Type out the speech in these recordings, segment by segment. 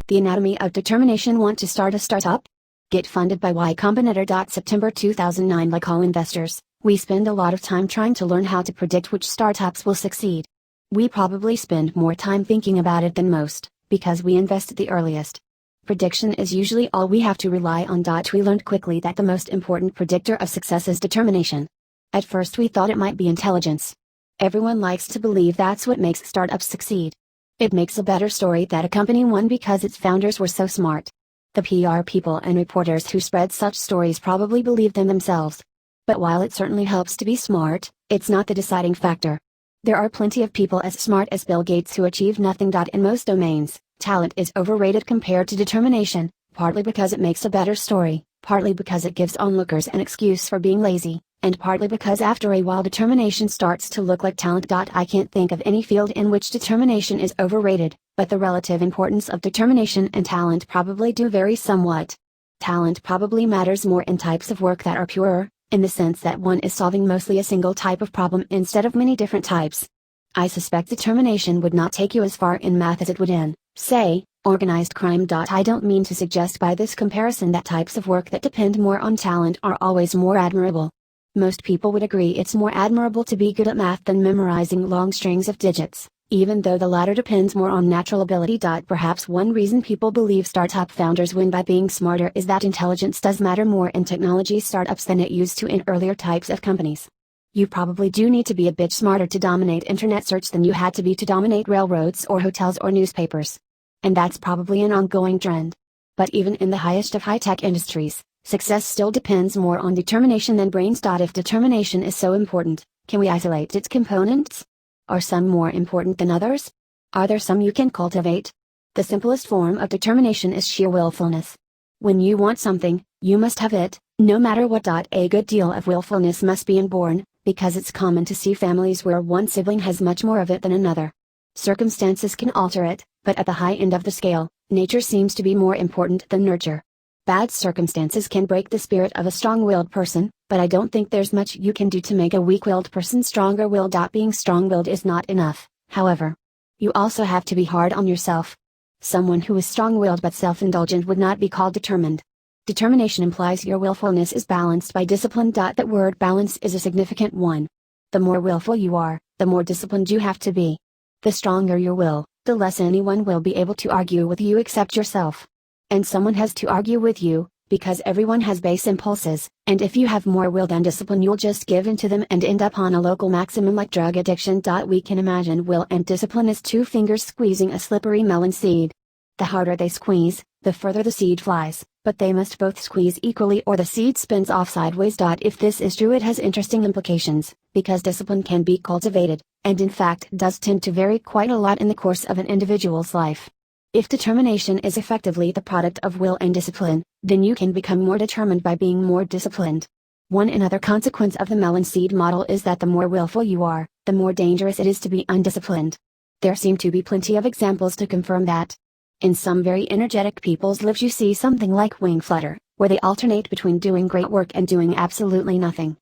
The Anatomy of Determination. Want to start a startup? Get funded by Y Combinator. September 2009. Like all investors, we spend a lot of time trying to learn how to predict which startups will succeed. We probably spend more time thinking about it than most, because we invest at the earliest. Prediction is usually all we have to rely on. We learned quickly that the most important predictor of success is determination. At first we thought it might be intelligence. Everyone likes to believe that's what makes startups succeed. It makes a better story that a company won because its founders were so smart. The PR people and reporters who spread such stories probably believe them themselves. But while it certainly helps to be smart, it's not the deciding factor. There are plenty of people as smart as Bill Gates who achieve nothing. In most domains, talent is overrated compared to determination, partly because it makes a better story, partly because it gives onlookers an excuse for being lazy, and partly because after a while determination starts to look like talent. I can't think of any field in which determination is overrated, but the relative importance of determination and talent probably do vary somewhat. Talent probably matters more in types of work that are purer, in the sense that one is solving mostly a single type of problem instead of many different types. I suspect determination would not take you as far in math as it would in, say, organized crime. I don't mean to suggest by this comparison that types of work that depend more on talent are always more admirable. Most people would agree it's more admirable to be good at math than memorizing long strings of digits, even though the latter depends more on natural ability. Perhaps one reason people believe startup founders win by being smarter is that intelligence does matter more in technology startups than it used to in earlier types of companies. You probably do need to be a bit smarter to dominate internet search than you had to be to dominate railroads or hotels or newspapers. And that's probably an ongoing trend. But even in the highest of high-tech industries, success still depends more on determination than brains. If determination is so important, can we isolate its components? Are some more important than others? Are there some you can cultivate? The simplest form of determination is sheer willfulness. When you want something, you must have it, no matter what. A good deal of willfulness must be inborn, because it's common to see families where one sibling has much more of it than another. Circumstances can alter it, but at the high end of the scale, nature seems to be more important than nurture. Bad circumstances can break the spirit of a strong-willed person, but I don't think there's much you can do to make a weak-willed person stronger-willed. Being strong-willed is not enough, however. You also have to be hard on yourself. Someone who is strong-willed but self-indulgent would not be called determined. Determination implies your willfulness is balanced by discipline. That word balance is a significant one. The more willful you are, the more disciplined you have to be. The stronger your will, the less anyone will be able to argue with you except yourself. And someone has to argue with you, because everyone has base impulses, and if you have more will than discipline you'll just give in to them and end up on a local maximum like drug addiction. We can imagine will and discipline as two fingers squeezing a slippery melon seed. The harder they squeeze, the further the seed flies, but they must both squeeze equally or the seed spins off sideways. If this is true, it has interesting implications, because discipline can be cultivated, and in fact does tend to vary quite a lot in the course of an individual's life. If determination is effectively the product of will and discipline, then you can become more determined by being more disciplined. One another consequence of the melon seed model is that the more willful you are, the more dangerous it is to be undisciplined. There seem to be plenty of examples to confirm that. In some very energetic people's lives you see something like wing flutter, where they alternate between doing great work and doing absolutely nothing.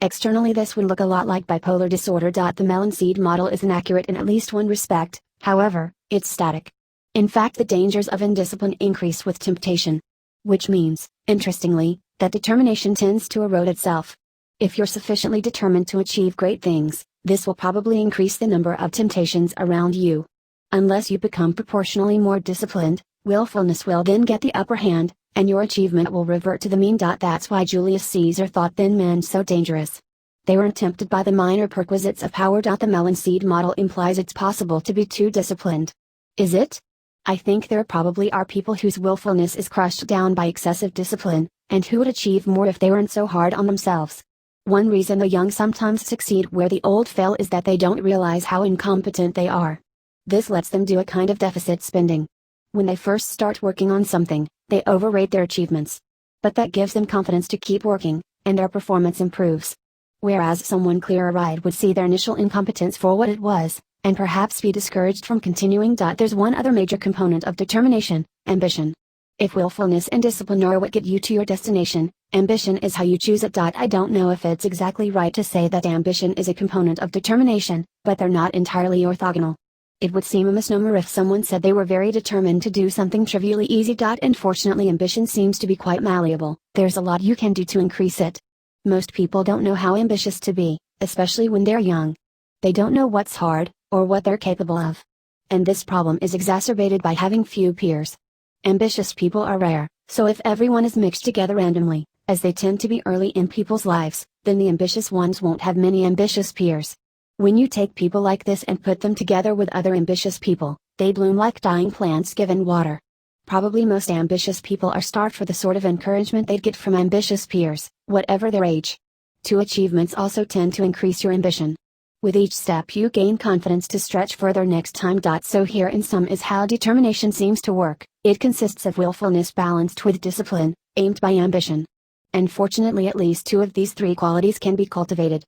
Externally this would look a lot like bipolar disorder. The melon seed model is inaccurate in at least one respect, however, it's static. In fact, the dangers of indiscipline increase with temptation. Which means, interestingly, that determination tends to erode itself. If you're sufficiently determined to achieve great things, this will probably increase the number of temptations around you. Unless you become proportionally more disciplined, willfulness will then get the upper hand, and your achievement will revert to the mean. That's why Julius Caesar thought thin men so dangerous. They weren't tempted by the minor perquisites of power. The melon seed model implies it's possible to be too disciplined. Is it? I think there probably are people whose willfulness is crushed down by excessive discipline, and who would achieve more if they weren't so hard on themselves. One reason the young sometimes succeed where the old fail is that they don't realize how incompetent they are. This lets them do a kind of deficit spending. When they first start working on something, they overrate their achievements. But that gives them confidence to keep working, and their performance improves. Whereas someone clear-eyed would see their initial incompetence for what it was, and perhaps be discouraged from continuing. There's one other major component of determination, ambition. If willfulness and discipline are what get you to your destination, ambition is how you choose it. I don't know if it's exactly right to say that ambition is a component of determination, but they're not entirely orthogonal. It would seem a misnomer if someone said they were very determined to do something trivially easy. Unfortunately, ambition seems to be quite malleable. There's a lot you can do to increase it. Most people don't know how ambitious to be, especially when they're young. They don't know what's hard, or what they're capable of. And this problem is exacerbated by having few peers. Ambitious people are rare, so if everyone is mixed together randomly, as they tend to be early in people's lives, then the ambitious ones won't have many ambitious peers. When you take people like this and put them together with other ambitious people, they bloom like dying plants given water. Probably most ambitious people are starved for the sort of encouragement they'd get from ambitious peers, whatever their age. 2 achievements also tend to increase your ambition. With each step you gain confidence to stretch further next time. So here in sum is how determination seems to work. It consists of willfulness balanced with discipline, aimed by ambition. And fortunately at least 2 of these 3 qualities can be cultivated.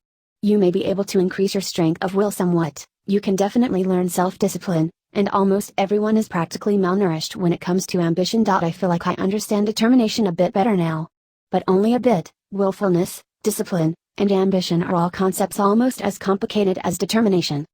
You may be able to increase your strength of will somewhat, you can definitely learn self-discipline, and almost everyone is practically malnourished when it comes to ambition. I feel like I understand determination a bit better now. But only a bit. Willfulness, discipline, and ambition are all concepts almost as complicated as determination.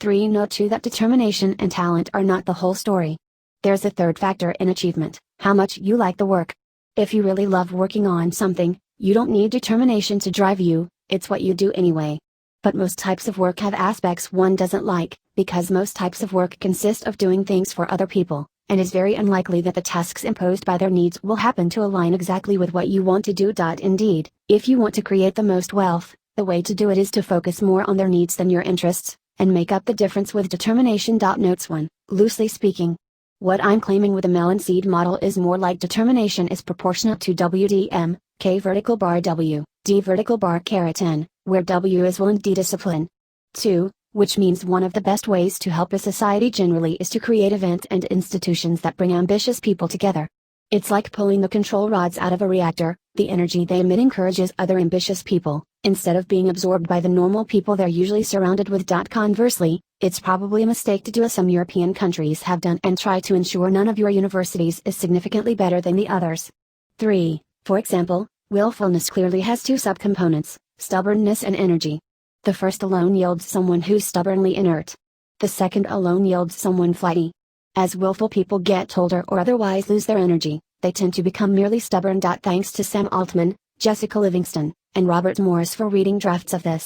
3. Note 2 that determination and talent are not the whole story. There's a third factor in achievement, how much you like the work. If you really love working on something, you don't need determination to drive you, it's what you do anyway. But most types of work have aspects one doesn't like, because most types of work consist of doing things for other people, and is very unlikely that the tasks imposed by their needs will happen to align exactly with what you want to do. Indeed, if you want to create the most wealth, the way to do it is to focus more on their needs than your interests, and make up the difference with determination. Notes 1, loosely speaking. What I'm claiming with the melon seed model is more like determination is proportional to WDM, K vertical bar W, D vertical bar caret N, where W is will and D discipline. 2, which means one of the best ways to help a society generally is to create events and institutions that bring ambitious people together. It's like pulling the control rods out of a reactor, the energy they emit encourages other ambitious people, instead of being absorbed by the normal people they're usually surrounded with. Conversely, it's probably a mistake to do as some European countries have done and try to ensure none of your universities is significantly better than the others. 3. For example, willfulness clearly has 2 subcomponents, stubbornness and energy. The first alone yields someone who's stubbornly inert. The second alone yields someone flighty. As willful people get older or otherwise lose their energy, they tend to become merely stubborn. Thanks to Sam Altman, Jessica Livingston, and Robert Morris for reading drafts of this.